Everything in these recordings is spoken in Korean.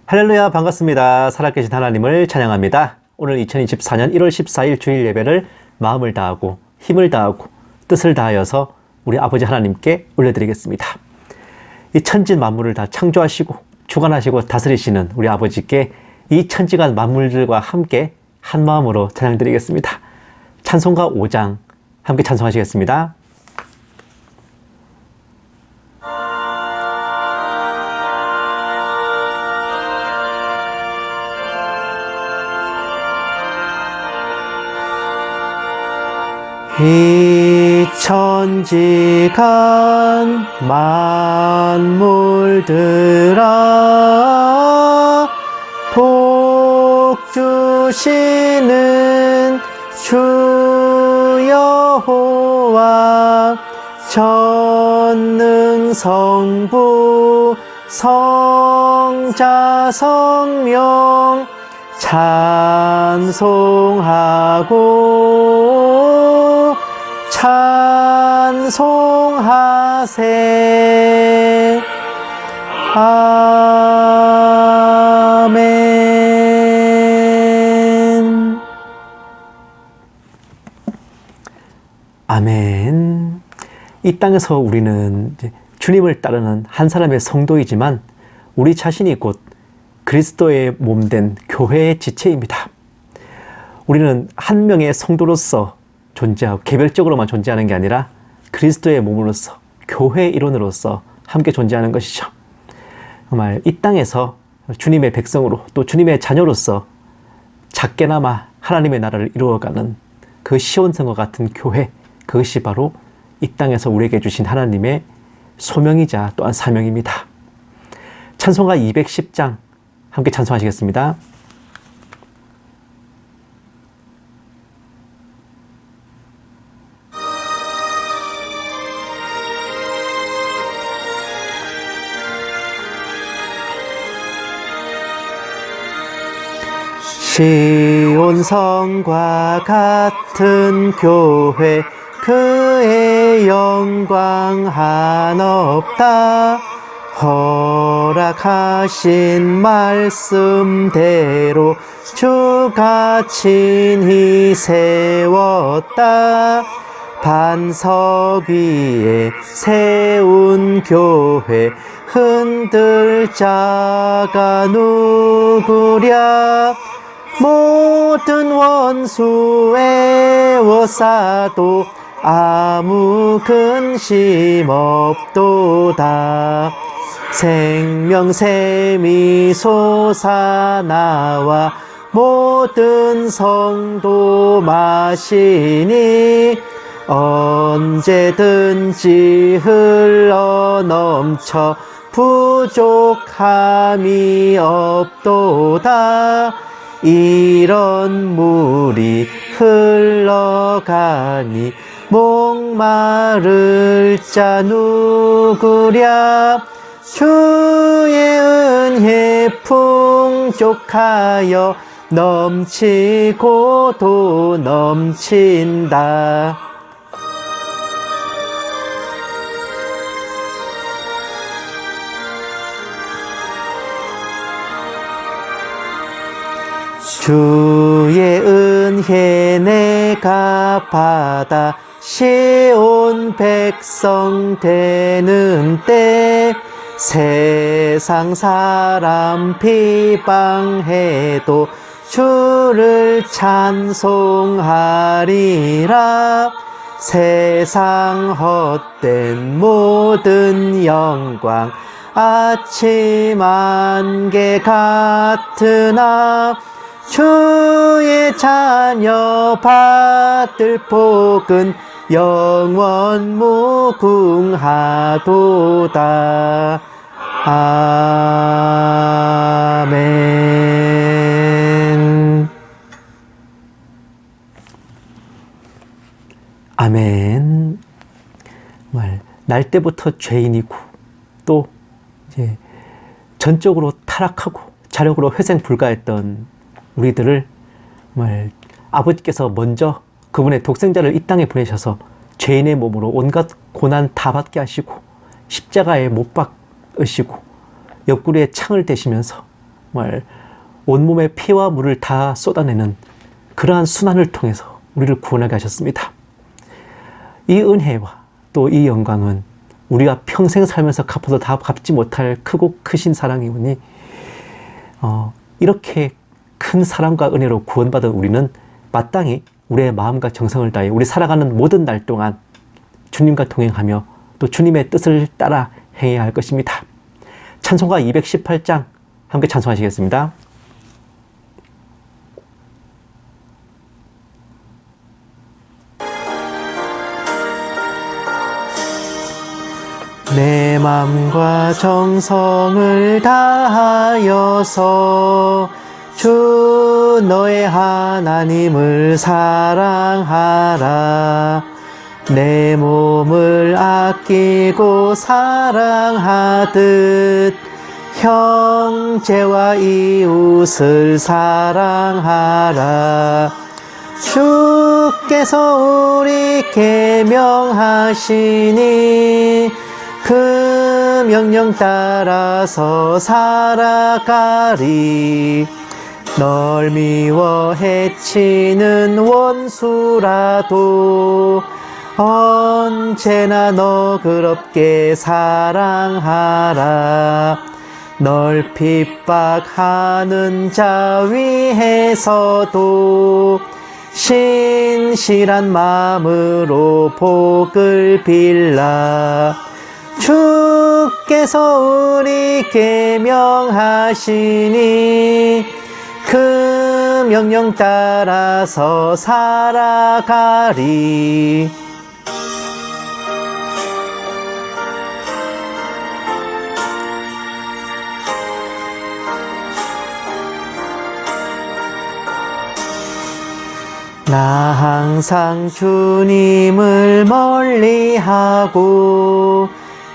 할렐루야, 반갑습니다. 살아계신 하나님을 찬양합니다. 오늘 2024년 1월 14일 주일 예배를 마음을 다하고 힘을 다하고 뜻을 다하여서 우리 아버지 하나님께 올려드리겠습니다. 이 천지 만물을 다 창조하시고 주관하시고 다스리시는 우리 아버지께 이 천지간 만물들과 함께 한 마음으로 찬양드리겠습니다. 찬송가 5장 함께 찬송하시겠습니다. 이 천지간 만물들아 복 주시는 주 여호와 전능성부 성자 성령 찬송하고 찬송하세. 아멘. 아멘. 이 땅에서 우리는 주님을 따르는 한 사람의 성도이지만 우리 자신이 곧 그리스도의 몸된 교회의 지체입니다. 우리는 한 명의 성도로서 존재하고 개별적으로만 존재하는 게 아니라 그리스도의 몸으로서 교회의 일원으로서 함께 존재하는 것이죠. 정말 이 땅에서 주님의 백성으로 또 주님의 자녀로서 작게나마 하나님의 나라를 이루어가는 그 시온성과 같은 교회, 그것이 바로 이 땅에서 우리에게 주신 하나님의 소명이자 또한 사명입니다. 찬송가 210장 함께 찬송하시겠습니다. 시온성과 같은 교회 그의 영광 한없다. 허락하신 말씀대로 주가 친히 세웠다. 반석 위에 세운 교회 흔들 자가 누구랴. 모든 원수 애워싸도 아무 근심 없도다. 생명샘이 솟아나와 모든 성도 마시니 언제든지 흘러넘쳐 부족함이 없도다. 이런 물이 흘러가니 목마를 자 누구랴. 주의 은혜 풍족하여 넘치고도 넘친다. 주의 은혜 내가 받아 시온 백성 되는 때 세상 사람 비방해도 주를 찬송하리라. 세상 헛된 모든 영광 아침 안개 같으나 주의 자녀 받을 복은 영원 무궁하도다. 아멘. 아멘. 정말 날 때부터 죄인이고 또 이제 전적으로 타락하고 자력으로 회생 불가했던 우리들을 정말 아버지께서 먼저 그분의 독생자를 이 땅에 보내셔서 죄인의 몸으로 온갖 고난 다 받게 하시고 십자가에 못 박으시고 옆구리에 창을 대시면서 정말 온몸의 피와 물을 다 쏟아내는 그러한 순환을 통해서 우리를 구원하게 하셨습니다. 이 은혜와 또 이 영광은 우리가 평생 살면서 갚아도 다 갚지 못할 크고 크신 사랑이오니 이렇게 큰 사랑과 은혜로 구원받은 우리는 마땅히 우리의 마음과 정성을 다해 우리 살아가는 모든 날 동안 주님과 동행하며 또 주님의 뜻을 따라 행해야 할 것입니다. 찬송가 218장 함께 찬송하시겠습니다. 내 맘과 정성을 다하여서 주 너의 하나님을 사랑하라. 내 몸을 아끼고 사랑하듯 형제와 이웃을 사랑하라. 주께서 우리께 명하시니 그 명령 따라서 살아가리. 널 미워 해치는 원수라도 언제나 너그럽게 사랑하라. 널 핍박하는 자 위에서도 신실한 마음으로 복을 빌라. 주께서 우리께 명하시니 그 명령 따라서 살아가리. 나 항상 주님을 멀리하고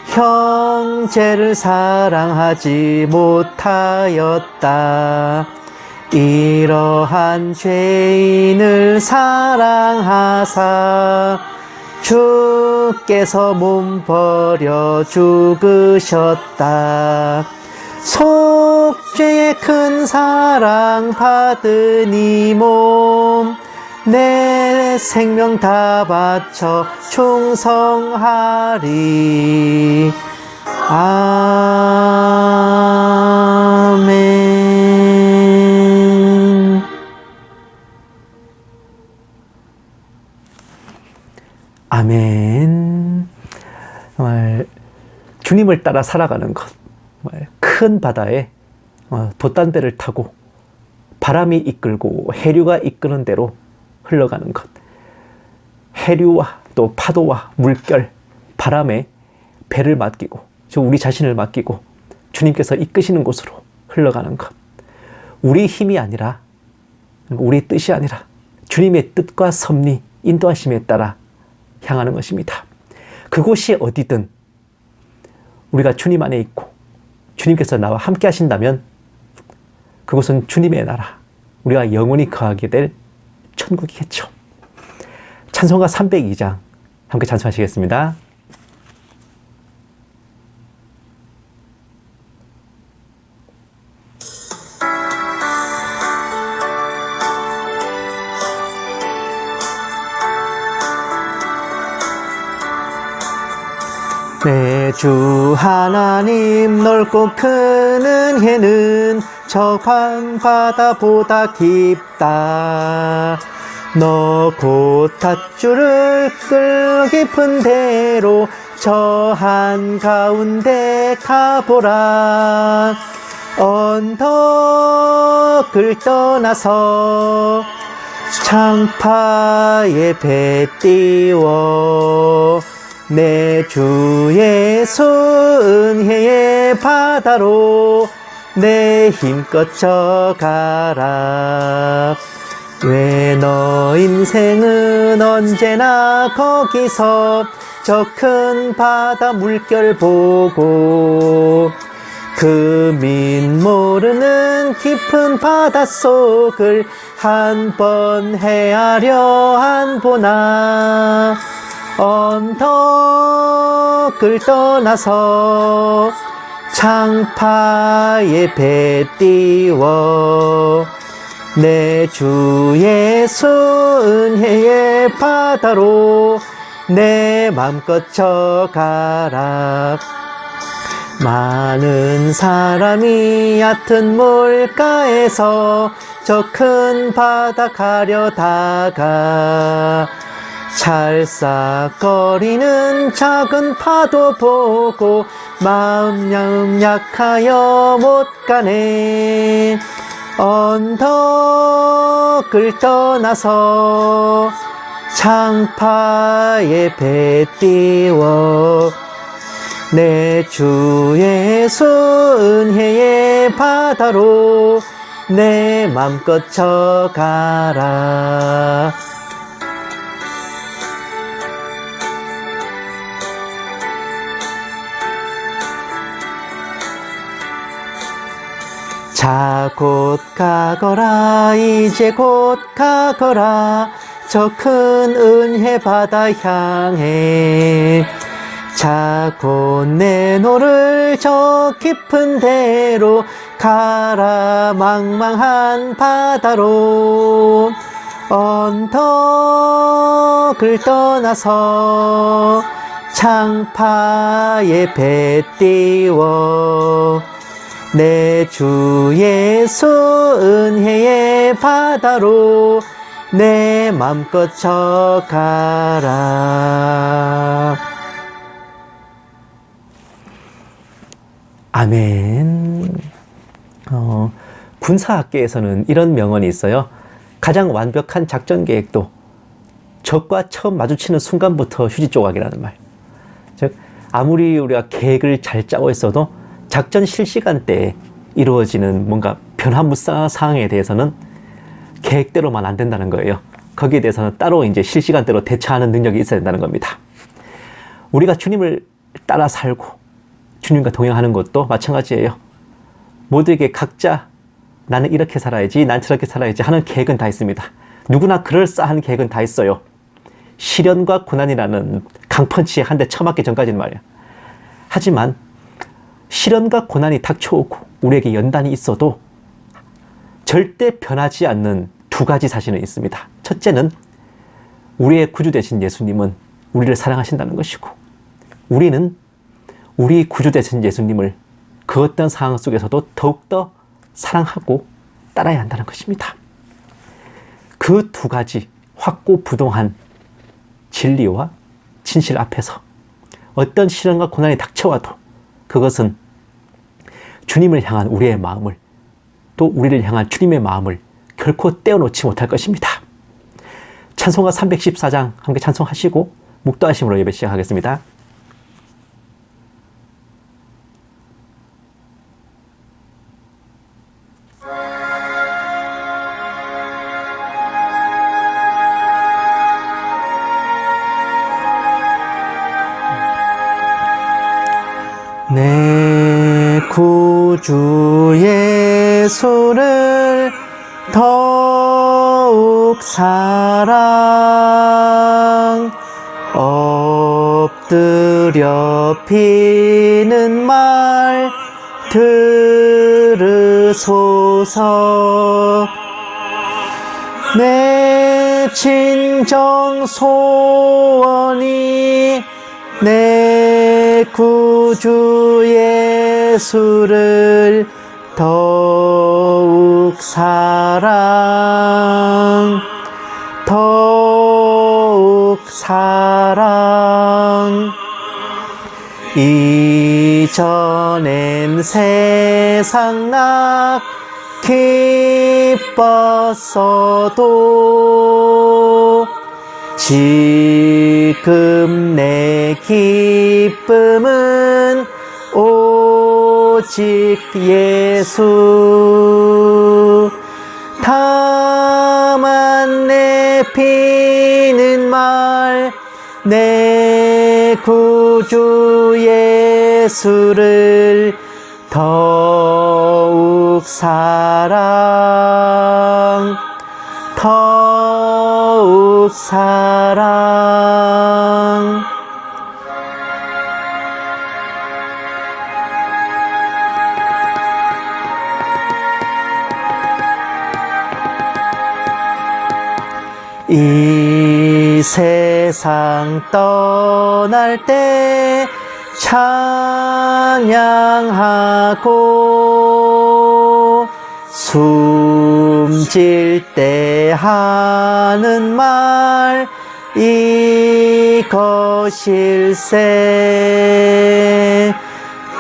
형제를 사랑하지 못하였다. 이러한 죄인을 사랑하사 주께서 몸 버려 죽으셨다. 속죄의 큰 사랑 받은 이 몸 내 생명 다 바쳐 충성하리. 아멘. 아멘. 정말 주님을 따라 살아가는 것, 정말 큰 바다에 돛단배를 타고 바람이 이끌고 해류가 이끄는 대로 흘러가는 것, 해류와 또 파도와 물결, 바람에 배를 맡기고 우리 자신을 맡기고 주님께서 이끄시는 곳으로 흘러가는 것, 우리 힘이 아니라 우리 뜻이 아니라 주님의 뜻과 섭리, 인도하심에 따라 향하는 것입니다. 그곳이 어디든 우리가 주님 안에 있고 주님께서 나와 함께 하신다면 그곳은 주님의 나라, 우리가 영원히 거하게 될 천국이겠죠. 찬송가 302장 함께 찬송하시겠습니다. 내 주 하나님 넓고 큰 은혜는 저 밤바다보다 깊다. 너 곧 닷줄을 끌 깊은 대로 저 한가운데 가보라. 언덕을 떠나서 창파에 배 띄워 내 주 예수 은혜의 바다로 내 힘껏 져가라. 왜 너 인생은 언제나 거기서 저 큰 바다 물결 보고 그 민 모르는 깊은 바닷속을 한 번 헤아려 안 보나. 언덕을 떠나서 창파에 배 띄워 내 주 예수 은혜의 바다로 내 맘껏 져가라. 많은 사람이 얕은 물가에서 저 큰 바다 가려다가 찰싹거리는 작은 파도 보고 마음 약하여 못 가네. 언덕을 떠나서 창파에 배 띄워 내 주 예수 은혜의 바다로 내 맘껏 져가라. 자 곧 가거라 이제 곧 가거라 저 큰 은혜 바다 향해. 자 곧 내 노를 저 깊은 데로 가라 망망한 바다로. 언덕을 떠나서 창파에 배 띄워 내 주 예수 은혜의 바다로 내 맘껏 져가라. 아멘. 군사학계에서는 이런 명언이 있어요. 가장 완벽한 작전 계획도 적과 처음 마주치는 순간부터 휴지 조각이라는 말. 즉 아무리 우리가 계획을 잘 짜고 있어도 작전 실시간 때에 이루어지는 뭔가 변화무쌍한 상황에 대해서는 계획대로만 안 된다는 거예요. 거기에 대해서는 따로 이제 실시간대로 대처하는 능력이 있어야 된다는 겁니다. 우리가 주님을 따라 살고 주님과 동행하는 것도 마찬가지예요. 모두에게 각자 나는 이렇게 살아야지, 난 저렇게 살아야지 하는 계획은 다 있습니다. 누구나 그럴싸한 계획은 다 있어요. 시련과 고난이라는 강펀치에 한 대 쳐맞기 전까지는 말이야. 하지만 시련과 고난이 닥쳐오고 우리에게 연단이 있어도 절대 변하지 않는 두 가지 사실은 있습니다. 첫째는 우리의 구주 되신 예수님은 우리를 사랑하신다는 것이고, 우리는 우리 구주 되신 예수님을 그 어떤 상황 속에서도 더욱더 사랑하고 따라야 한다는 것입니다. 그 두 가지 확고부동한 진리와 진실 앞에서 어떤 시련과 고난이 닥쳐와도 그것은 주님을 향한 우리의 마음을, 또 우리를 향한 주님의 마음을 결코 떼어놓지 못할 것입니다. 찬송가 314장 함께 찬송하시고 묵도하심으로 예배 시작하겠습니다. 내 구주 예수를 더욱 사랑, 엎드려 비는 말 들으소서. 내 진정 소원이 내 구주 예수를 더욱 사랑, 더욱 사랑. 이전엔 세상 낙 기뻤어도 지금 내 기쁨은 오직 예수. 다만 내 비는 말 내 구주 예수를 더욱 사랑, 더욱 사랑. 이 세상 떠날 때 찬양하고 숨질 때 하는 말 이것일세.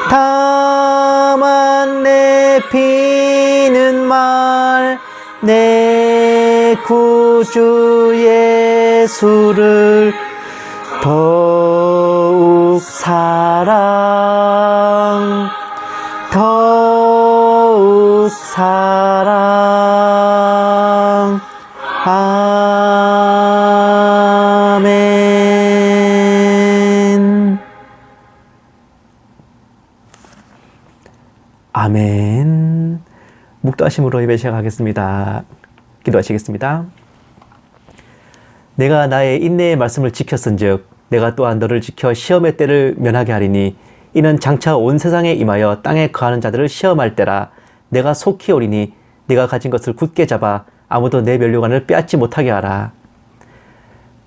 다만 내 비는 말 내 구주 예수를 더욱 사랑 아멘. 아멘. 묵도하심으로 예배 시작하겠습니다. 기도하시겠습니다. 내가 나의 인내의 말씀을 지켰은즉 내가 또한 너를 지켜 시험의 때를 면하게 하리니 이는 장차 온 세상에 임하여 땅에 거하는 자들을 시험할 때라. 내가 속히 오리니 내가 가진 것을 굳게 잡아 아무도 내 면류관을 빼앗지 못하게 하라.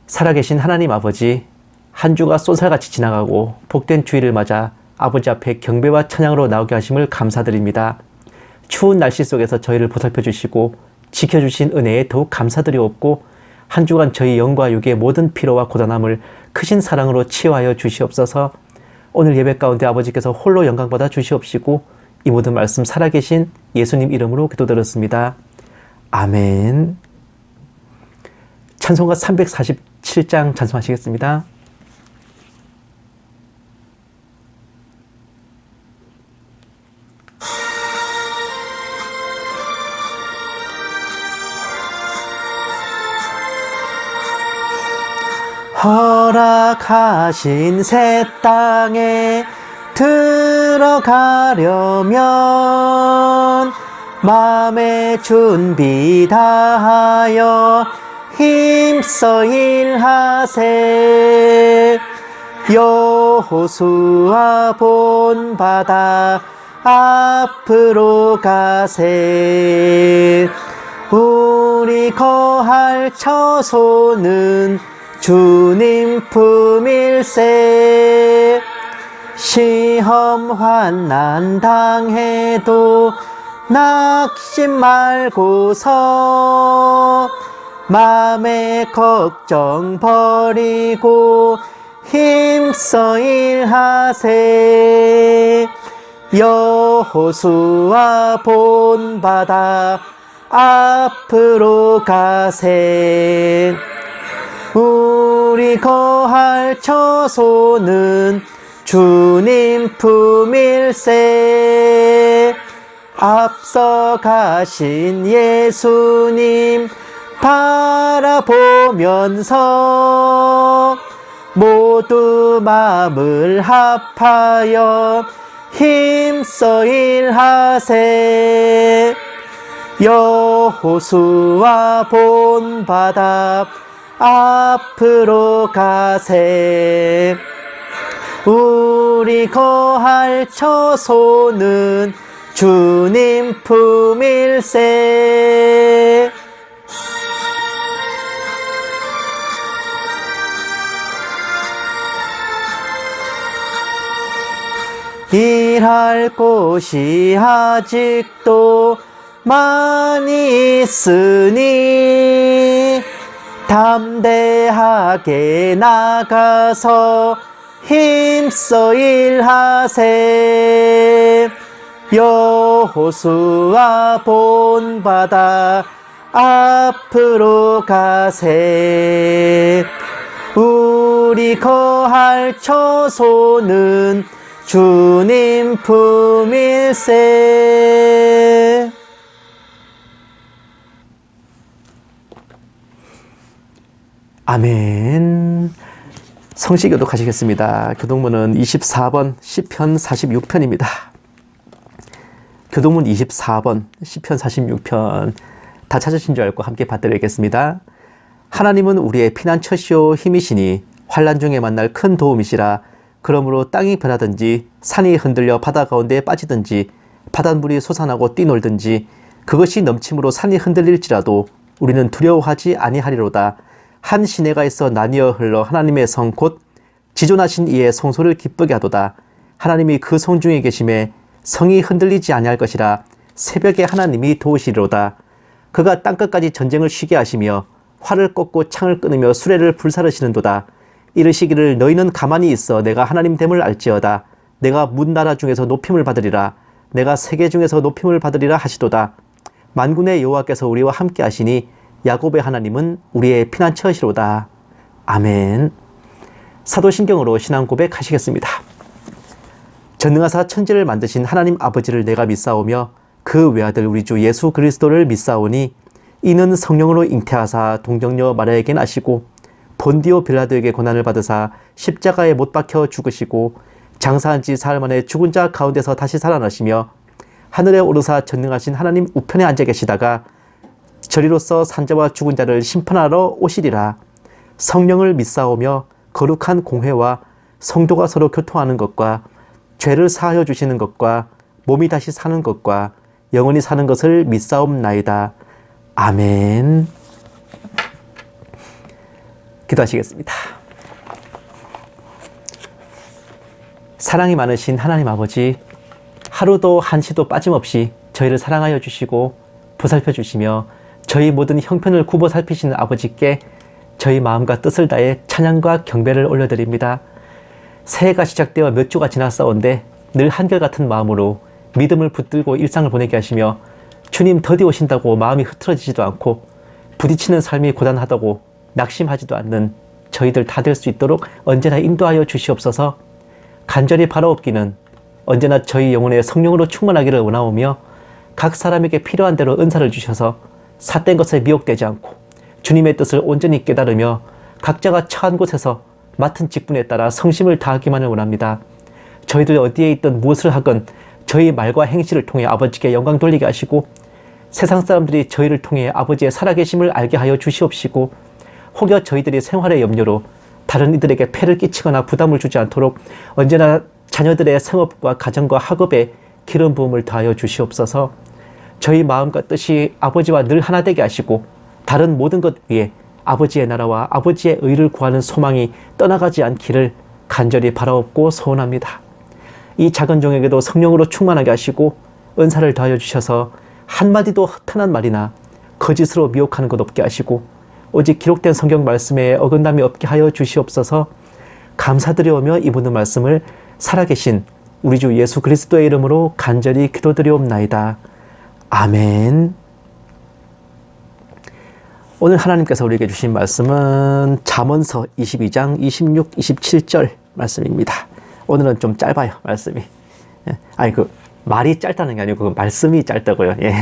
살아계신 하나님 아버지, 한 주가 쏜살같이 지나가고 복된 주일을 맞아 아버지 앞에 경배와 찬양으로 나오게 하심을 감사드립니다. 추운 날씨 속에서 저희를 보살펴 주시고 지켜주신 은혜에 더욱 감사드리옵고 한 주간 저희 영과 육의 모든 피로와 고단함을 크신 사랑으로 치유하여 주시옵소서. 오늘 예배 가운데 아버지께서 홀로 영광받아 주시옵시고 이 모든 말씀 살아계신 예수님 이름으로 기도드렸습니다. 아멘. 찬송가 347장 찬송하시겠습니다. 허락하신 새 땅에 들어가려면 마음의 준비 다하여 힘써 일하세. 여호수아 본바다 앞으로 가세. 우리 거할 처소는 주님 품일세. 시험 환난 당해도 낙심 말고서 맘의 걱정 버리고 힘써 일하세. 여호수아 본바다 앞으로 가세. 우리 거할 처소는 주님 품일세. 앞서 가신 예수님 바라보면서 모두 마음을 합하여 힘써 일하세. 여호수아 본바다 앞으로 가세. 우리 거할 처소는 주님 품일세. 일할 곳이 아직도 많이 있으니 담대하게 나가서 힘써 일하세. 여호수아 본바다 앞으로 가세. 우리 거할 처소는 주님 품일세. 아멘. 성시 교독하시겠습니다. 교독문은 24번 시편 46편입니다. 교독문 24번 시편 46편 다 찾으신 줄 알고 함께 받들겠습니다. 하나님은 우리의 피난처시오 힘이시니 환난 중에 만날 큰 도움이시라. 그러므로 땅이 변하든지 산이 흔들려 바다 가운데에 빠지든지 바닷물이 솟아나고 뛰놀든지 그것이 넘침으로 산이 흔들릴지라도 우리는 두려워하지 아니하리로다. 한 시내가 있어 나뉘어 흘러 하나님의 성 곧 지존하신 이의 성소를 기쁘게 하도다. 하나님이 그 성 중에 계심에 성이 흔들리지 아니할 것이라. 새벽에 하나님이 도우시리로다. 그가 땅끝까지 전쟁을 쉬게 하시며 활을 꺾고 창을 끊으며 수레를 불사르시는도다. 이르시기를 너희는 가만히 있어 내가 하나님 됨을 알지어다. 내가 문나라 중에서 높임을 받으리라. 내가 세계 중에서 높임을 받으리라 하시도다. 만군의 여호와께서 우리와 함께 하시니 야곱의 하나님은 우리의 피난처시로다. 아멘. 사도신경으로 신앙 고백하시겠습니다. 전능하사 천지를 만드신 하나님 아버지를 내가 믿사오며 그 외아들 우리 주 예수 그리스도를 믿사오니 이는 성령으로 잉태하사 동정녀 마리아에게 나시고 본디오 빌라도에게 고난을 받으사 십자가에 못 박혀 죽으시고 장사한 지 사흘 만에 죽은 자 가운데서 다시 살아나시며 하늘에 오르사 전능하신 하나님 우편에 앉아 계시다가 저리로서 산자와 죽은 자를 심판하러 오시리라. 성령을 믿사오며 거룩한 공회와 성도가 서로 교통하는 것과 죄를 사하여 주시는 것과 몸이 다시 사는 것과 영원히 사는 것을 믿사옵나이다. 아멘. 기도하시겠습니다. 사랑이 많으신 하나님 아버지, 하루도 한시도 빠짐없이 저희를 사랑하여 주시고 보살펴 주시며 저희 모든 형편을 굽어 살피시는 아버지께 저희 마음과 뜻을 다해 찬양과 경배를 올려드립니다. 새해가 시작되어 몇 주가 지났사온데 늘 한결같은 마음으로 믿음을 붙들고 일상을 보내게 하시며 주님 더디 오신다고 마음이 흐트러지지도 않고 부딪히는 삶이 고단하다고 낙심하지도 않는 저희들 다 될 수 있도록 언제나 인도하여 주시옵소서. 간절히 바라옵기는 언제나 저희 영혼의 성령으로 충만하기를 원하오며 각 사람에게 필요한 대로 은사를 주셔서 삿된 것에 미혹되지 않고 주님의 뜻을 온전히 깨달으며 각자가 처한 곳에서 맡은 직분에 따라 성심을 다하기만을 원합니다. 저희들 어디에 있든 무엇을 하건 저희 말과 행실을 통해 아버지께 영광 돌리게 하시고 세상 사람들이 저희를 통해 아버지의 살아계심을 알게 하여 주시옵시고 혹여 저희들이 생활의 염려로 다른 이들에게 폐를 끼치거나 부담을 주지 않도록 언제나 자녀들의 생업과 가정과 학업에 기름 부음을 더하여 주시옵소서. 저희 마음과 뜻이 아버지와 늘 하나 되게 하시고 다른 모든 것 위에 아버지의 나라와 아버지의 의를 구하는 소망이 떠나가지 않기를 간절히 바라옵고 소원합니다. 이 작은 종에게도 성령으로 충만하게 하시고 은사를 더하여 주셔서 한마디도 허탄한 말이나 거짓으로 미혹하는 것 없게 하시고 오직 기록된 성경 말씀에 어긋남이 없게 하여 주시옵소서. 감사드리오며 이 모든 말씀을 살아계신 우리 주 예수 그리스도의 이름으로 간절히 기도드리옵나이다. 아멘. 오늘 하나님께서 우리에게 주신 말씀은 잠언서 22장 26, 27절 말씀입니다. 오늘은 좀 짧아요, 말씀이. 아니, 말이 짧다는 게 아니고 말씀이 짧다고요. 예.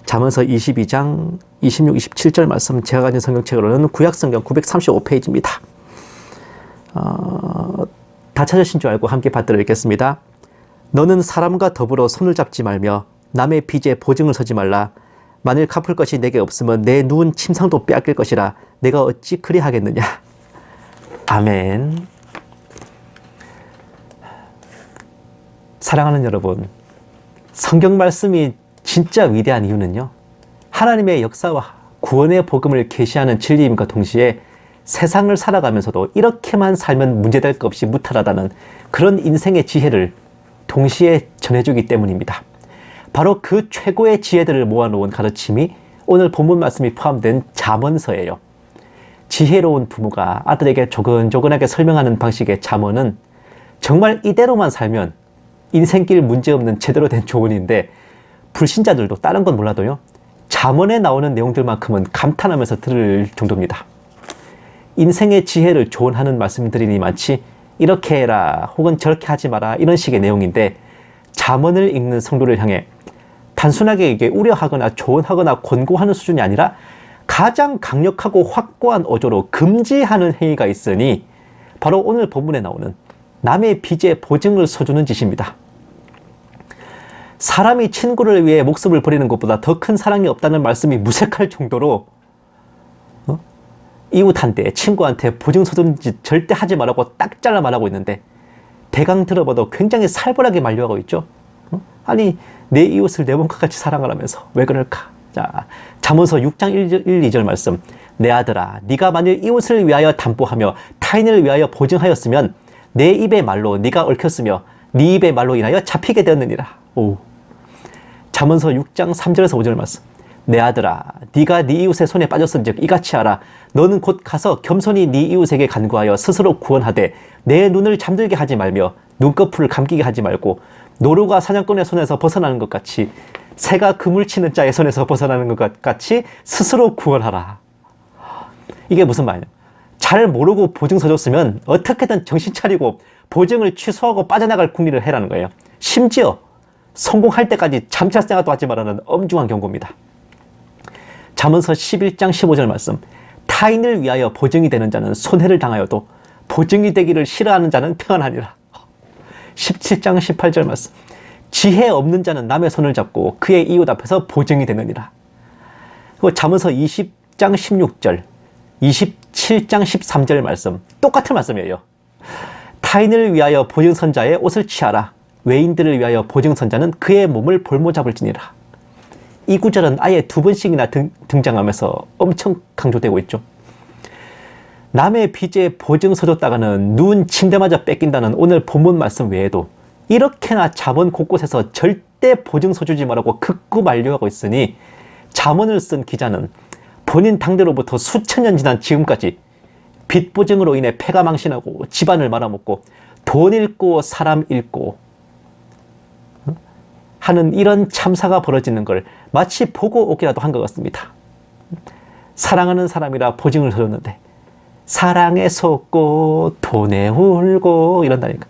잠언서 22장 26, 27절 말씀 제가 가진 성경책으로는 구약성경 935페이지입니다. 다 찾으신 줄 알고 함께 받들어 읽겠습니다. 너는 사람과 더불어 손을 잡지 말며 남의 빚에 보증을 서지 말라. 만일 갚을 것이 내게 없으면 내 누운 침상도 빼앗길 것이라. 내가 어찌 그리하겠느냐. 아멘. 사랑하는 여러분, 성경 말씀이 진짜 위대한 이유는요, 하나님의 역사와 구원의 복음을 계시하는 진리임과 동시에 세상을 살아가면서도 이렇게만 살면 문제될 것 없이 무탈하다는 그런 인생의 지혜를 동시에 전해주기 때문입니다. 바로 그 최고의 지혜들을 모아놓은 가르침이 오늘 본문 말씀이 포함된 잠언서예요. 지혜로운 부모가 아들에게 조근조근하게 설명하는 방식의 잠언은 정말 이대로만 살면 인생길 문제없는 제대로 된 조언인데, 불신자들도 다른 건 몰라도요, 잠언에 나오는 내용들만큼은 감탄하면서 들을 정도입니다. 인생의 지혜를 조언하는 말씀들이니 많지 이렇게 해라 혹은 저렇게 하지 마라 이런 식의 내용인데, 잠언을 읽는 성도를 향해 단순하게 이게 우려하거나 조언하거나 권고하는 수준이 아니라 가장 강력하고 확고한 어조로 금지하는 행위가 있으니 바로 오늘 본문에 나오는 남의 빚에 보증을 서주는 짓입니다. 사람이 친구를 위해 목숨을 버리는 것보다 더 큰 사랑이 없다는 말씀이 무색할 정도로 이웃한테, 친구한테 보증 서주는 짓 절대 하지 말라고 딱 잘라 말하고 있는데, 대강 들어봐도 굉장히 살벌하게 만류하고 있죠. 아니, 내 이웃을 내 몸과 같이 사랑하라면서 왜 그럴까? 자, 잠언서 6장 1, 2절 말씀. 내 아들아, 네가 만일 이웃을 위하여 담보하며 타인을 위하여 보증하였으면 내 입의 말로 네가 얽혔으며 네 입의 말로 인하여 잡히게 되었느니라. 오. 잠언서 6장 3절에서 5절 말씀. 내 아들아, 네가 네 이웃의 손에 빠졌은즉 이같이 하라. 너는 곧 가서 겸손히 네 이웃에게 간구하여 스스로 구원하되 내 눈을 잠들게 하지 말며 눈꺼풀을 감기게 하지 말고 노루가 사냥꾼의 손에서 벗어나는 것 같이 새가 그물 치는 자의 손에서 벗어나는 것 같이 스스로 구원하라. 이게 무슨 말이냐? 잘 모르고 보증 서줬으면 어떻게든 정신 차리고 보증을 취소하고 빠져나갈 궁리를 해라는 거예요. 심지어 성공할 때까지 잠잘 생각도 하지 말라는 엄중한 경고입니다. 잠언서 11장 15절 말씀. 타인을 위하여 보증이 되는 자는 손해를 당하여도 보증이 되기를 싫어하는 자는 평안하니라. 17장 18절 말씀. 지혜 없는 자는 남의 손을 잡고 그의 이웃 앞에서 보증이 되느니라. 그리고 잠언서 20장 16절, 27장 13절 말씀. 똑같은 말씀이에요. 타인을 위하여 보증선자의 옷을 취하라. 외인들을 위하여 보증선자는 그의 몸을 볼모잡을지니라. 이 구절은 아예 두 번씩이나 등장하면서 엄청 강조되고 있죠. 남의 빚에 보증 서줬다가는 누운 침대마저 뺏긴다는 오늘 본문 말씀 외에도 이렇게나 잠언 곳곳에서 절대 보증 서주지 말라고 극구 만류하고 있으니 잠언을 쓴 기자는 본인 당대로부터 수천 년 지난 지금까지 빚 보증으로 인해 패가 망신하고 집안을 말아먹고 돈 잃고 사람 잃고 하는 이런 참사가 벌어지는 걸 마치 보고 오기라도 한 것 같습니다. 사랑하는 사람이라 보증을 서줬는데 사랑에 속고 돈에 울고 이런다니까.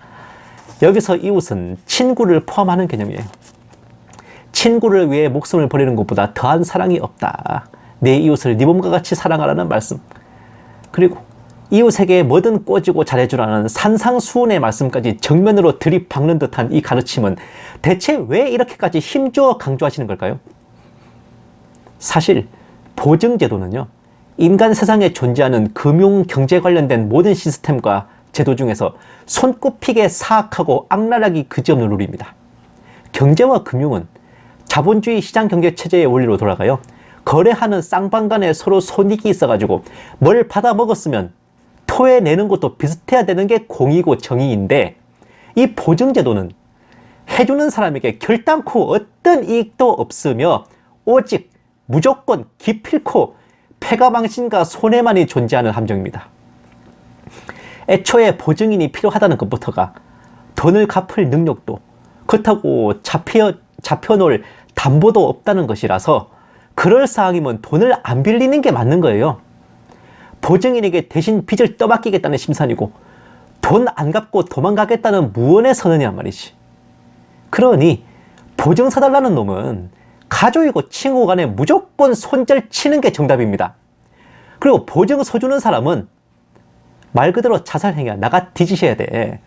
여기서 이웃은 친구를 포함하는 개념이에요. 친구를 위해 목숨을 버리는 것보다 더한 사랑이 없다. 내 이웃을 네 몸과 같이 사랑하라는 말씀. 그리고 이웃에게 뭐든 꿔주고 잘해주라는 산상수훈의 말씀까지 정면으로 들이박는 듯한 이 가르침은 대체 왜 이렇게까지 힘주어 강조하시는 걸까요? 사실 보증제도는요, 인간 세상에 존재하는 금융 경제 관련된 모든 시스템과 제도 중에서 손꼽히게 사악하고 악랄하기 그지없는 룰입니다. 경제와 금융은 자본주의 시장 경제 체제의 원리로 돌아가요. 거래하는 쌍방 간에 서로 손익이 있어가지고 뭘 받아 먹었으면 토해내는 것도 비슷해야 되는 게 공이고 정의인데, 이 보증제도는 해주는 사람에게 결단코 어떤 이익도 없으며 오직 무조건 기필코 패가망신과 손해만이 존재하는 함정입니다. 애초에 보증인이 필요하다는 것부터가 돈을 갚을 능력도, 그렇다고 잡혀놓을 담보도 없다는 것이라서 그럴싸하면 돈을 안 빌리는 게 맞는 거예요. 보증인에게 대신 빚을 떠맡기겠다는 심산이고 돈 안 갚고 도망가겠다는 무언의 선언이란 말이지. 그러니 보증 사달라는 놈은 가족이고 친구 간에 무조건 손절 치는 게 정답입니다. 그리고 보증 서주는 사람은 말 그대로 자살행위야. 나가 뒤지셔야 돼.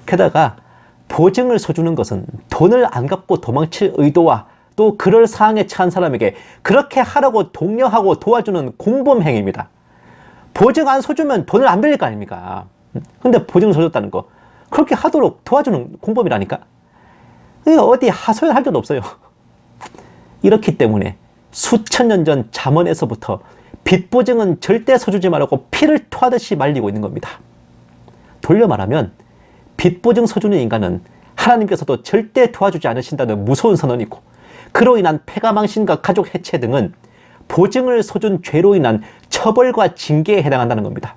게다가 보증을 서주는 것은 돈을 안 갚고 도망칠 의도와 또 그럴 상황에 처한 사람에게 그렇게 하라고 독려하고 도와주는 공범행위입니다. 보증 안 서주면 돈을 안 빌릴 거 아닙니까? 근데 보증을 서줬다는 거, 그렇게 하도록 도와주는 공범이라니까. 어디 하소연할 데도 없어요. 이렇기 때문에 수천 년 전 잠언에서부터 빚 보증은 절대 서주지 말라고 피를 토하듯이 말리고 있는 겁니다. 돌려 말하면 빚 보증 서주는 인간은 하나님께서도 절대 도와주지 않으신다는 무서운 선언이고, 그로 인한 패가망신과 가족 해체 등은 보증을 서준 죄로 인한 처벌과 징계에 해당한다는 겁니다.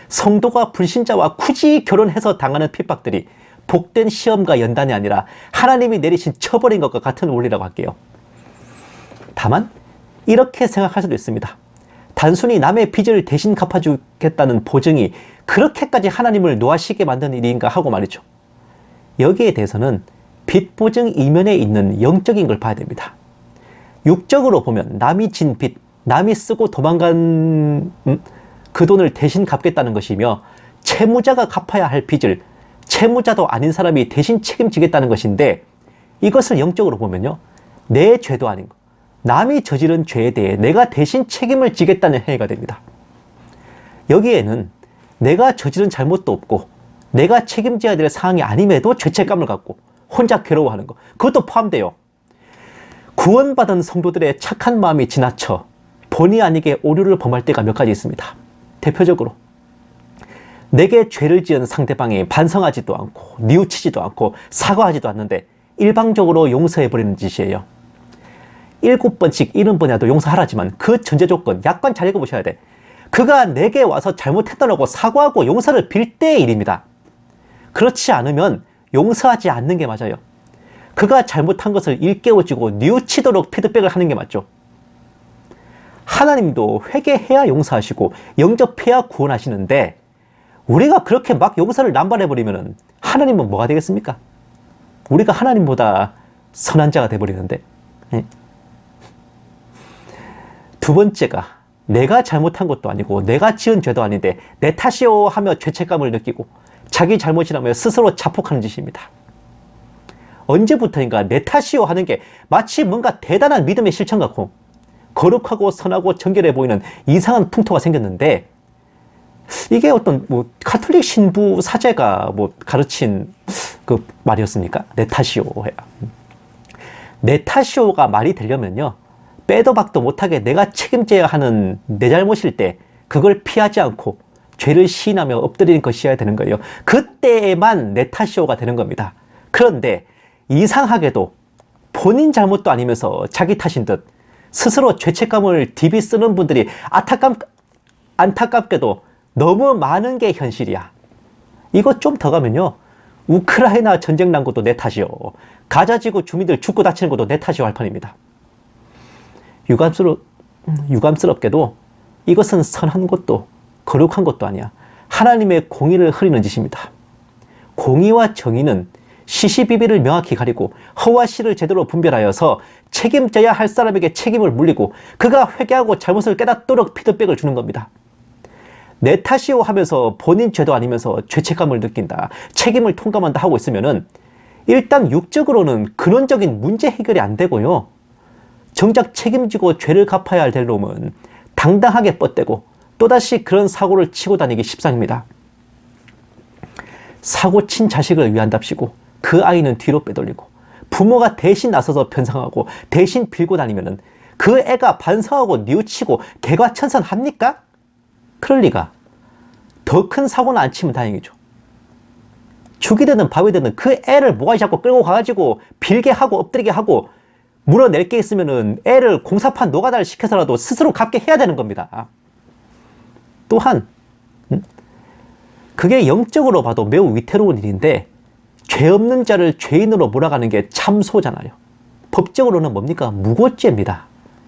성도가 불신자와 굳이 결혼해서 당하는 핍박들이 복된 시험과 연단이 아니라 하나님이 내리신 처벌인 것과 같은 원리라고 할게요. 다만 이렇게 생각할 수도 있습니다. 단순히 남의 빚을 대신 갚아주겠다는 보증이 그렇게까지 하나님을 노하시게 만드는 일인가 하고 말이죠. 여기에 대해서는 빚 보증 이면에 있는 영적인 걸 봐야 됩니다. 육적으로 보면 남이 진 빚, 남이 쓰고 도망간 그 돈을 대신 갚겠다는 것이며, 채무자가 갚아야 할 빚을 채무자도 아닌 사람이 대신 책임지겠다는 것인데, 이것을 영적으로 보면요, 내 죄도 아닌 것, 남이 저지른 죄에 대해 내가 대신 책임을 지겠다는 행위가 됩니다. 여기에는 내가 저지른 잘못도 없고 내가 책임져야 될 사항이 아님에도 죄책감을 갖고 혼자 괴로워하는 것, 그것도 포함돼요. 구원받은 성도들의 착한 마음이 지나쳐 본의 아니게 오류를 범할 때가 몇 가지 있습니다. 대표적으로 내게 죄를 지은 상대방이 반성하지도 않고 뉘우치지도 않고 사과하지도 않는데 일방적으로 용서해버리는 짓이에요. 7번씩 70번이라도 용서하라지만 그 전제 조건 약관 잘 읽어보셔야 돼. 그가 내게 와서 잘못했다고 사과하고 용서를 빌 때의 일입니다. 그렇지 않으면 용서하지 않는 게 맞아요. 그가 잘못한 것을 일깨워주고 뉘우치도록 피드백을 하는 게 맞죠. 하나님도 회개해야 용서하시고 영접해야 구원하시는데 우리가 그렇게 막 용서를 남발해버리면 하나님은 뭐가 되겠습니까? 우리가 하나님보다 선한 자가 돼버리는데. 두 번째가 내가 잘못한 것도 아니고 내가 지은 죄도 아닌데 내 탓이오 하며 죄책감을 느끼고 자기 잘못이라며 스스로 자폭하는 짓입니다. 언제부터인가 내 탓이오 하는 게 마치 뭔가 대단한 믿음의 실천 같고 거룩하고 선하고 정결해 보이는 이상한 풍토가 생겼는데 이게 어떤 가톨릭 신부 사제가 가르친 그 말이었습니까? 내 탓이오 해야. 내 탓이오가 말이 되려면요. 빼도 박도 못하게 내가 책임져야 하는 내 잘못일 때 그걸 피하지 않고 죄를 시인하며 엎드리는 것이어야 되는 거예요. 그때에만 내 탓이오가 되는 겁니다. 그런데 이상하게도 본인 잘못도 아니면서 자기 탓인 듯 스스로 죄책감을 디비 쓰는 분들이 안타깝게도 너무 많은 게 현실이야. 이거 좀 더 가면요. 우크라이나 전쟁 난 것도 내 탓이요. 가자지구 주민들 죽고 다치는 것도 내 탓이요 할 판입니다. 유감스럽게도 이것은 선한 것도 거룩한 것도 아니야. 하나님의 공의를 흐리는 짓입니다. 공의와 정의는 시시비비를 명확히 가리고 허와 씨를 제대로 분별하여서 책임져야 할 사람에게 책임을 물리고 그가 회개하고 잘못을 깨닫도록 피드백을 주는 겁니다. 내 탓이오 하면서 본인 죄도 아니면서 죄책감을 느낀다, 책임을 통감한다 하고 있으면은 일단 육적으로는 근원적인 문제 해결이 안 되고요. 정작 책임지고 죄를 갚아야 할 될 놈은 당당하게 뻗대고 또다시 그런 사고를 치고 다니기 십상입니다. 사고 친 자식을 위한답시고 그 아이는 뒤로 빼돌리고 부모가 대신 나서서 변상하고 대신 빌고 다니면은 그 애가 반성하고 뉘우치고 개과천선합니까? 그럴 리가. 더 큰 사고는 안 치면 다행이죠. 죽이 되든 밥이 되든 그 애를 모가지 잡고 끌고 가가지고 빌게 하고 엎드리게 하고 물어낼 게 있으면은 애를 공사판 노가다를 시켜서라도 스스로 갚게 해야 되는 겁니다. 또한 그게 영적으로 봐도 매우 위태로운 일인데 죄 없는 자를 죄인으로 몰아가는 게 참소잖아요. 법적으로는 뭡니까? 무고죄입니다.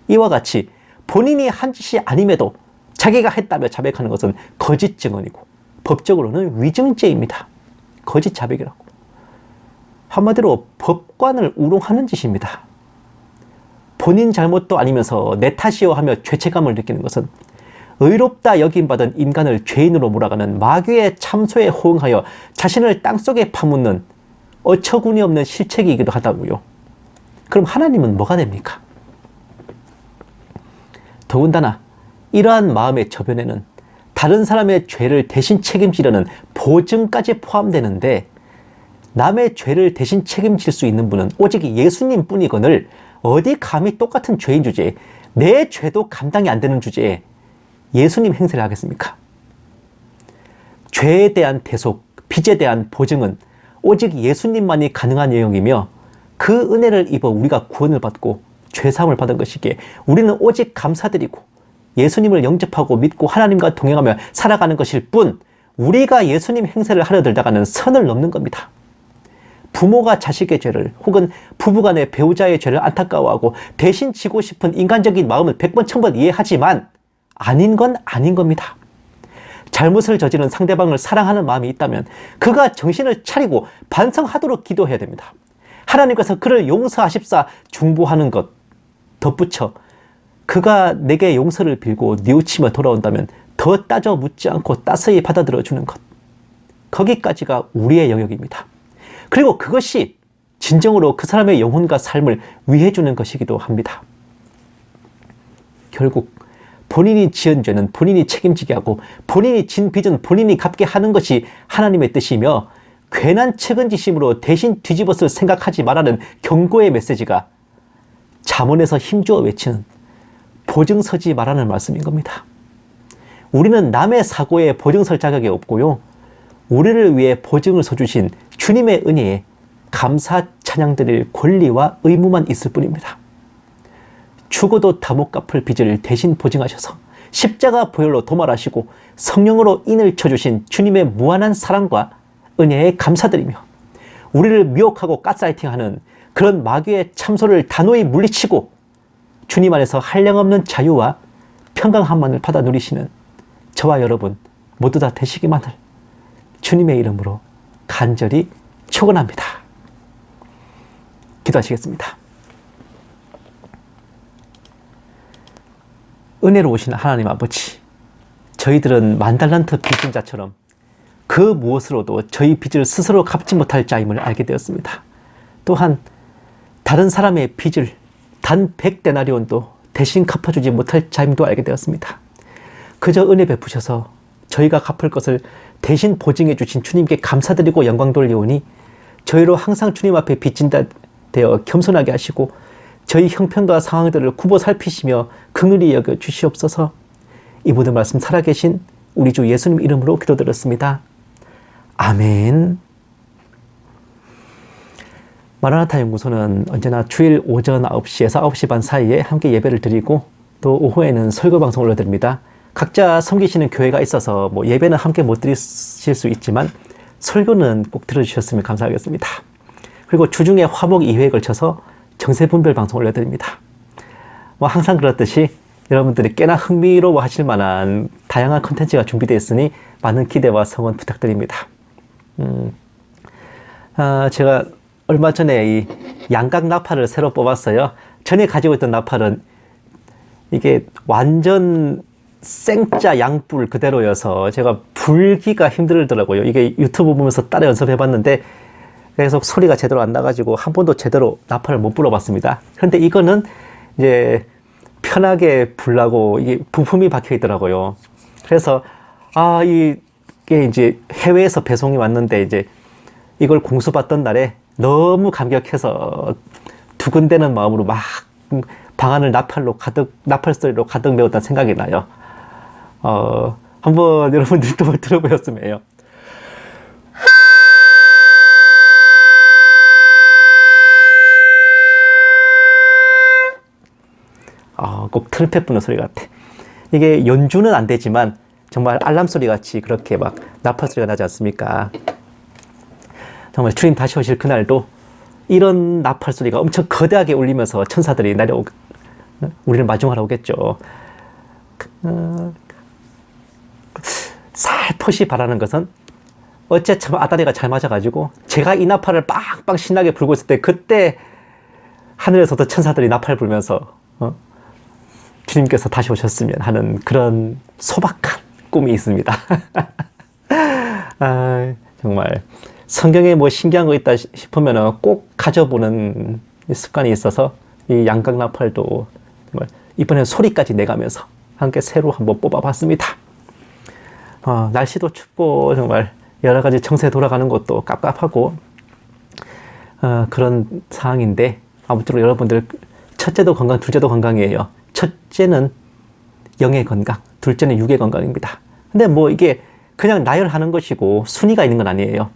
이와 같이 본인이 한 짓이 아님에도 자기가 했다며 자백하는 것은 거짓 증언이고 법적으로는 위증죄입니다. 거짓 자백이라고. 한마디로 법관을 우롱하는 짓입니다. 본인 잘못도 아니면서 내 탓이요 하며 죄책감을 느끼는 것은 의롭다 여김받은 인간을 죄인으로 몰아가는 마귀의 참소에 호응하여 자신을 땅속에 파묻는 어처구니 없는 실책이기도 하다고요. 그럼 하나님은 뭐가 됩니까? 더군다나 이러한 마음의 저변에는 다른 사람의 죄를 대신 책임지려는 보증까지 포함되는데 남의 죄를 대신 책임질 수 있는 분은 오직 예수님 뿐이거늘 어디 감히 똑같은 죄인 주제에 내 죄도 감당이 안 되는 주제에 예수님 행세를 하겠습니까? 죄에 대한 대속, 빚에 대한 보증은 오직 예수님만이 가능한 영역이며 그 은혜를 입어 우리가 구원을 받고 죄사함을 받은 것이기에 우리는 오직 감사드리고 예수님을 영접하고 믿고 하나님과 동행하며 살아가는 것일 뿐 우리가 예수님 행세를 하려 들다가는 선을 넘는 겁니다. 부모가 자식의 죄를 혹은 부부간의 배우자의 죄를 안타까워하고 대신 지고 싶은 인간적인 마음을 100번 1000번 이해하지만 아닌 건 아닌 겁니다. 잘못을 저지른 상대방을 사랑하는 마음이 있다면 그가 정신을 차리고 반성하도록 기도해야 됩니다. 하나님께서 그를 용서하십사 중보하는 것 덧붙여 그가 내게 용서를 빌고 뉘우치며 돌아온다면 더 따져 묻지 않고 따스히 받아들여 주는 것. 거기까지가 우리의 영역입니다. 그리고 그것이 진정으로 그 사람의 영혼과 삶을 위해 주는 것이기도 합니다. 결국 본인이 지은 죄는 본인이 책임지게 하고 본인이 진 빚은 본인이 갚게 하는 것이 하나님의 뜻이며 괜한 측은지심으로 대신 뒤집어쓸 생각하지 말라는 경고의 메시지가 잠언에서 힘주어 외치는 보증 서지 말라는 말씀인 겁니다. 우리는 남의 사고에 보증 설 자격이 없고요. 우리를 위해 보증을 서주신 주님의 은혜에 감사 찬양 드릴 권리와 의무만 있을 뿐입니다. 죽어도 다 못 갚을 빚을 대신 보증하셔서 십자가 보혈로 도말하시고 성령으로 인을 쳐주신 주님의 무한한 사랑과 은혜에 감사드리며 우리를 미혹하고 가스라이팅하는 그런 마귀의 참소를 단호히 물리치고 주님 안에서 한량없는 자유와 평강함만을 받아 누리시는 저와 여러분 모두 다 되시기만을 주님의 이름으로 간절히 축원합니다. 기도하시겠습니다. 은혜로우신 하나님 아버지, 저희들은 만달란트 빚진 자처럼 그 무엇으로도 저희 빚을 스스로 갚지 못할 자임을 알게 되었습니다. 또한 다른 사람의 빚을 단 100데나리온도 대신 갚아주지 못할 자임도 알게 되었습니다. 그저 은혜 베푸셔서 저희가 갚을 것을 대신 보증해 주신 주님께 감사드리고 영광 돌리오니 저희로 항상 주님 앞에 빚진 자 되어 겸손하게 하시고 저희 형편과 상황들을 굽어 살피시며 긍휼히 여겨 주시옵소서. 이 모든 말씀 살아계신 우리 주 예수님 이름으로 기도드렸습니다. 아멘. 마라나타 연구소는 언제나 주일 오전 9시에서 9시 반 사이에 함께 예배를 드리고 또 오후에는 설교 방송을 올려드립니다. 각자 섬기시는 교회가 있어서 예배는 함께 못 드리실 수 있지만 설교는 꼭 들어주셨으면 감사하겠습니다. 그리고 주중에 화목 2회에 걸쳐서 정세분별 방송을 올려드립니다. 항상 그렇듯이 여러분들이 꽤나 흥미로워 하실 만한 다양한 콘텐츠가 준비되어 있으니 많은 기대와 성원 부탁드립니다. 제가 얼마 전에 이 양각 나팔을 새로 뽑았어요. 전에 가지고 있던 나팔은 이게 완전 생짜 양불 그대로여서 제가 불기가 힘들더라고요. 이게 유튜브 보면서 따라 연습해봤는데 계속 소리가 제대로 안 나가지고 한 번도 제대로 나팔을 못 불어봤습니다. 그런데 이거는 이제 편하게 불라고 이게 부품이 박혀 있더라고요. 그래서 이게 이제 해외에서 배송이 왔는데 이제 이걸 공수받던 날에 너무 감격해서 두근대는 마음으로 막 방 안을 나팔 소리로 가득 메웠다는 생각이 나요. 한번 여러분들도 들어보셨으면 해요. 꼭 트럼펫 부는 소리 같아. 이게 연주는 안 되지만 정말 알람 소리 같이 그렇게 막 나팔 소리가 나지 않습니까? 정말 주님 다시 오실 그날도 이런 나팔 소리가 엄청 거대하게 울리면서 천사들이 우리를 마중하러 오겠죠. 살포시 바라는 것은 어째 참 아다리가 잘 맞아가지고 제가 이 나팔을 빵빵 신나게 불고 있을 때 그때 하늘에서도 천사들이 나팔 불면서 주님께서 다시 오셨으면 하는 그런 소박한 꿈이 있습니다. 정말 성경에 신기한 거 있다 싶으면 꼭 가져보는 습관이 있어서 이 양각 나팔도 정말 이번엔 소리까지 내가면서 함께 새로 한번 뽑아봤습니다. 날씨도 춥고 정말 여러 가지 정세 돌아가는 것도 깝깝하고 그런 상황인데 아무쪼록 여러분들 첫째도 건강, 둘째도 건강이에요. 첫째는 영의 건강, 둘째는 육의 건강입니다. 근데 이게 그냥 나열하는 것이고 순위가 있는 건 아니에요.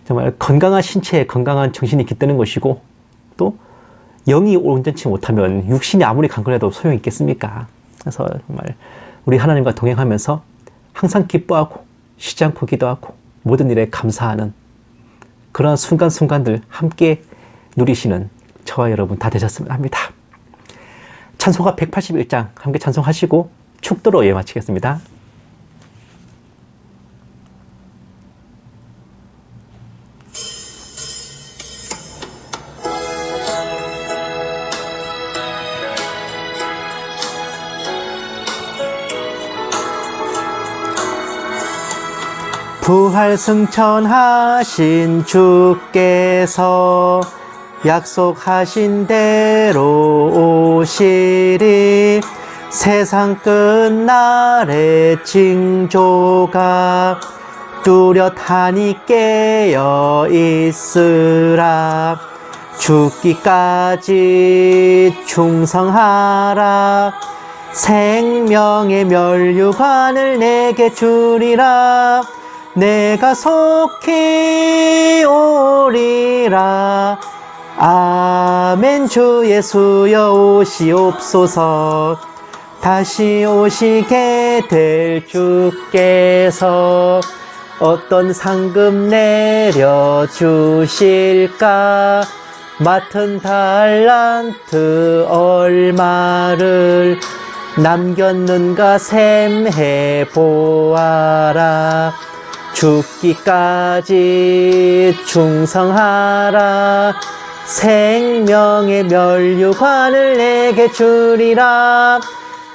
정말 건강한 신체에 건강한 정신이 깃드는 것이고 또 영이 온전치 못하면 육신이 아무리 강건해도 소용이 있겠습니까? 그래서 정말 우리 하나님과 동행하면서 항상 기뻐하고 쉬지 않고 기도하고 모든 일에 감사하는 그런 순간순간들 함께 누리시는 저와 여러분 다 되셨으면 합니다. 찬송가 181장 함께 찬송하시고 축도로 예배 마치겠습니다. 부활 승천하신 주께서 약속하신 대로 오시리. 세상 끝날의 징조가 뚜렷하니 깨어 있으라. 죽기까지 충성하라. 생명의 면류관을 내게 주리라. 내가 속히 오리라. 아멘. 주 예수여 오시옵소서. 다시 오시게 될 주께서 어떤 상급 내려주실까? 맡은 달란트 얼마를 남겼는가 셈해 보아라. 죽기까지 충성하라. 생명의 면류관을 내게 주리라.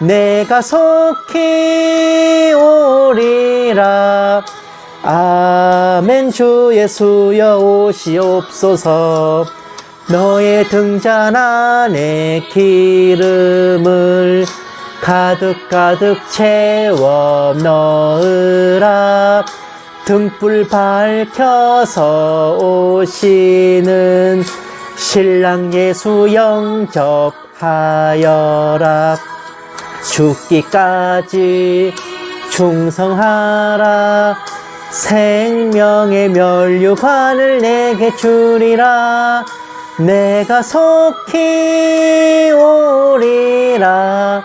내가 속히 오리라. 아멘. 주 예수여 오시옵소서. 너의 등잔 안에 기름을 가득 채워 넣으라. 등불 밝혀서 오시는 신랑 예수 영접하여라. 죽기까지 충성하라. 생명의 면류관을 내게 주리라. 내가 속히 오리라.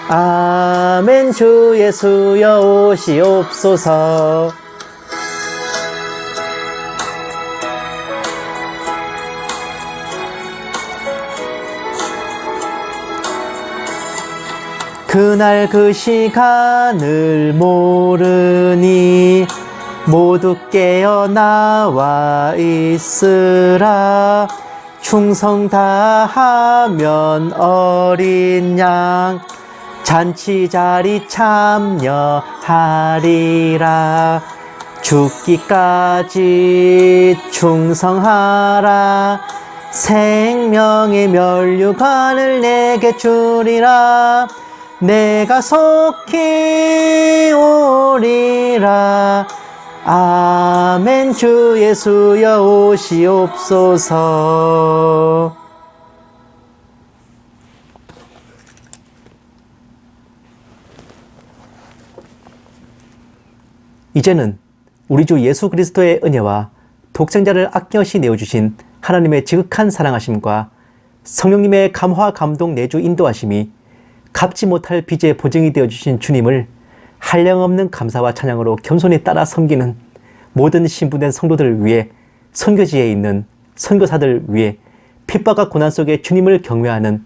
아멘. 주 예수여 오시옵소서. 그날 그 시간을 모르니 모두 깨어 나와 있으라. 충성 다하면 어린 양 잔치 자리 참여하리라. 죽기까지 충성하라. 생명의 면류관을 내게 주리라. 내가 속히 오리라. 아멘. 주 예수여 오시옵소서. 이제는 우리 주 예수 그리스도의 은혜와 독생자를 아낌없이 내어주신 하나님의 지극한 사랑하심과 성령님의 감화 감동 내주 인도하심이 갚지 못할 빚의 보증이 되어주신 주님을 한량없는 감사와 찬양으로 겸손히 따라 섬기는 모든 신분된 성도들을 위해, 선교지에 있는 선교사들을 위해, 핍박과 고난 속에 주님을 경외하는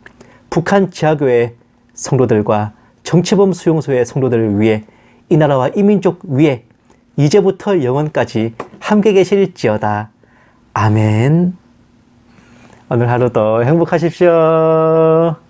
북한 지하교회 성도들과 정치범 수용소의 성도들을 위해, 이 나라와 이 민족 위에 이제부터 영원까지 함께 계실지어다. 아멘. 오늘 하루도 행복하십시오.